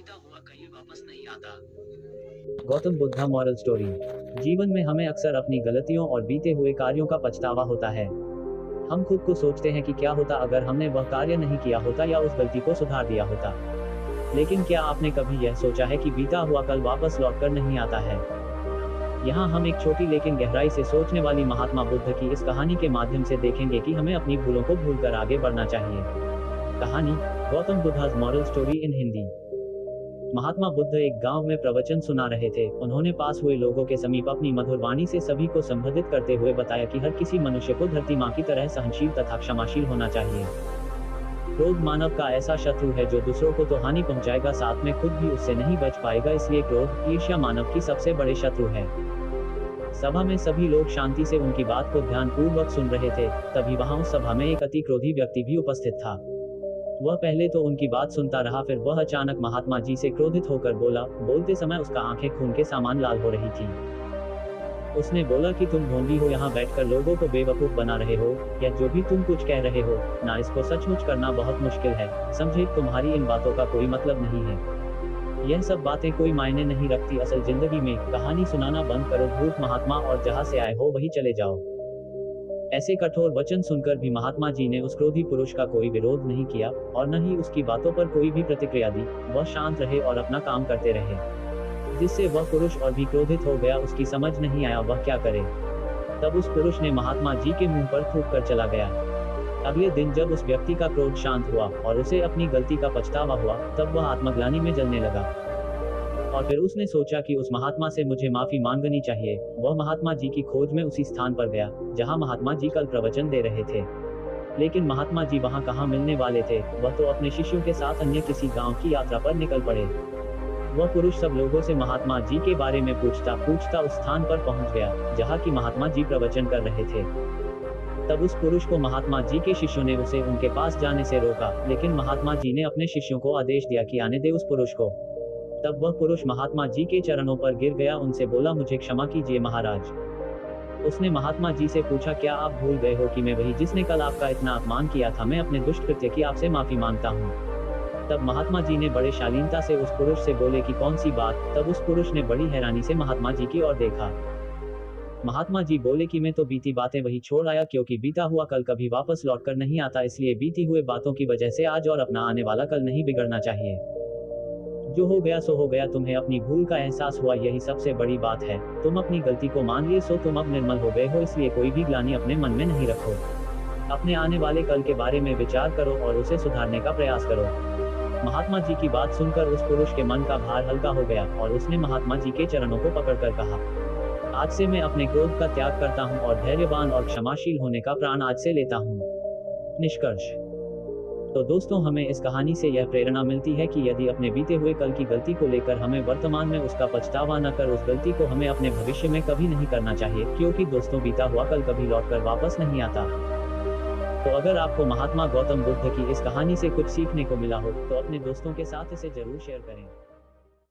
बीता हुआ कहीं वापस नहीं आता। Gautam Buddha moral story. जीवन में हमें अक्सर अपनी गलतियों और बीते हुए कार्यों का पछतावा होता है। हम खुद को सोचते हैं कि क्या होता अगर हमने वह कार्य नहीं किया होता या उस गलती को सुधार दिया होता। लेकिन क्या आपने कभी यह सोचा है कि बीता हुआ कल वापस लौटकर नहीं आता है? यहाँ हम एक छोटी लेकिन गहराई से सोचने वाली महात्मा बुद्ध की इस कहानी के माध्यम से देखेंगे कि हमें अपनी भूलों को भूलकर आगे बढ़ना चाहिए। कहानी, Gautam Buddha's moral story in Hindi. Mahatma Buddha एक गांव में प्रवचन सुना रहे थे। उन्होंने पास हुए लोगों के समीप अपनी मधुर वाणी से सभी को संबोधित करते हुए बताया कि हर किसी मनुष्य को धरती माँ की तरह सहनशील तथा क्षमाशील होना चाहिए। क्रोध मानव का ऐसा शत्रु है जो दूसरों को तो हानि पहुंचाएगा, साथ में खुद भी उससे नहीं बच पाएगा। इसलिए क्रोध, ईर्ष्या मानव की सबसे बड़े शत्रु है। सभा में सभी लोग शांति से उनकी बात को ध्यानपूर्वक सुन रहे थे। तभी वहां उस सभा में एक अति क्रोधी व्यक्ति भी उपस्थित था। वह पहले तो उनकी बात सुनता रहा, फिर वह अचानक महात्मा जी से क्रोधित होकर बोला। बोलते समय उसका आंखें खून के समान लाल हो रही थी। उसने बोला कि तुम ढोंगी हो, यहाँ बैठकर लोगों को बेवकूफ बना रहे हो, या जो भी तुम कुछ कह रहे हो ना, इसको सचमुच करना बहुत मुश्किल है। समझे, तुम्हारी इन बातों का कोई मतलब नहीं है। यह सब बातें कोई मायने नहीं रखती असल जिंदगी में। कहानी सुनाना बंद करो धूर्त महात्मा, और जहाँ से आए हो वही चले जाओ। ऐसे कठोर वचन सुनकर भी महात्मा जी ने उस क्रोधी पुरुष का कोई विरोध नहीं किया और न ही उसकी बातों पर कोई भी प्रतिक्रिया दी। वह शांत रहे और अपना काम करते रहे, जिससे वह पुरुष और भी क्रोधित हो गया। उसकी समझ नहीं आया वह क्या करे। तब उस पुरुष ने महात्मा जी के मुंह पर थूक कर चला गया। अगले दिन जब उस व्यक्ति का क्रोध शांत हुआ और उसे अपनी गलती का पछतावा हुआ, तब वह आत्मग्लानि में जलने लगा और फिर उसने सोचा कि उस महात्मा से मुझे माफी मांगनी चाहिए। वह महात्मा जी की खोज में उसी स्थान पर गया जहां महात्मा जी कल प्रवचन दे रहे थे। लेकिन महात्मा जी वहां कहां मिलने वाले थे, वह तो अपने शिष्यों के साथ अन्य किसी गांव की यात्रा पर निकल पड़े। वह पुरुष सब लोगों से महात्मा जी के बारे में पूछता पूछता उस स्थान पर पहुंच गया जहां की महात्मा जी प्रवचन कर रहे थे। तब उस पुरुष को महात्मा जी के शिष्यों ने उसे उनके पास जाने से रोका, लेकिन महात्मा जी ने अपने शिष्यों को आदेश दिया कि आने दे उस पुरुष को। तब वह पुरुष महात्मा जी के चरणों पर गिर गया, उनसे बोला, मुझे क्षमा कीजिए महाराज। उसने महात्मा जी से पूछा, क्या आप भूल गए हो कि मैं वही जिसने कल आपका इतना अपमान किया था? मैं अपने दुष्ट कृत्य की आपसे माफी मांगता हूँ। तब महात्मा जी ने बड़े शालीनता से उस पुरुष से बोले कि कौन सी बात? तब उस पुरुष ने बड़ी हैरानी से महात्मा जी की ओर देखा। महात्मा जी बोले कि मैं तो बीती बातें वही छोड़ आया, क्योंकि बीता हुआ कल कभी वापस लौटकर नहीं आता। इसलिए बीती हुए बातों की वजह से आज और अपना आने वाला कल नहीं बिगड़ना चाहिए। जो हो गया सो हो गया। तुम्हें अपनी भूल का एहसास हुआ, यही सबसे बड़ी बात है। तुम अपनी गलती को मान लिए, सो तुम अब निर्मल हो गए हो। इसलिए कोई भी ग्लानि अपने मन में नहीं रखो। अपने आने वाले कल के बारे में विचार करो और उसे सुधारने का प्रयास करो। महात्मा जी की बात सुनकर उस पुरुष के मन का भार हल्का हो गया और उसने महात्मा जी के चरणों को पकड़कर कहा, आज से मैं अपने क्रोध का त्याग करता हूँ और धैर्यवान और क्षमाशील होने का प्राण आज से लेता हूँ। निष्कर्ष। तो दोस्तों, हमें इस कहानी से यह प्रेरणा मिलती है कि यदि अपने बीते हुए कल की गलती को लेकर हमें वर्तमान में उसका पछतावा न कर, उस गलती को हमें अपने भविष्य में कभी नहीं करना चाहिए, क्योंकि दोस्तों बीता हुआ कल कभी लौटकर वापस नहीं आता। तो अगर आपको महात्मा गौतम बुद्ध की इस कहानी से कुछ सीखने को मिला हो तो अपने दोस्तों के साथ इसे जरूर शेयर करें।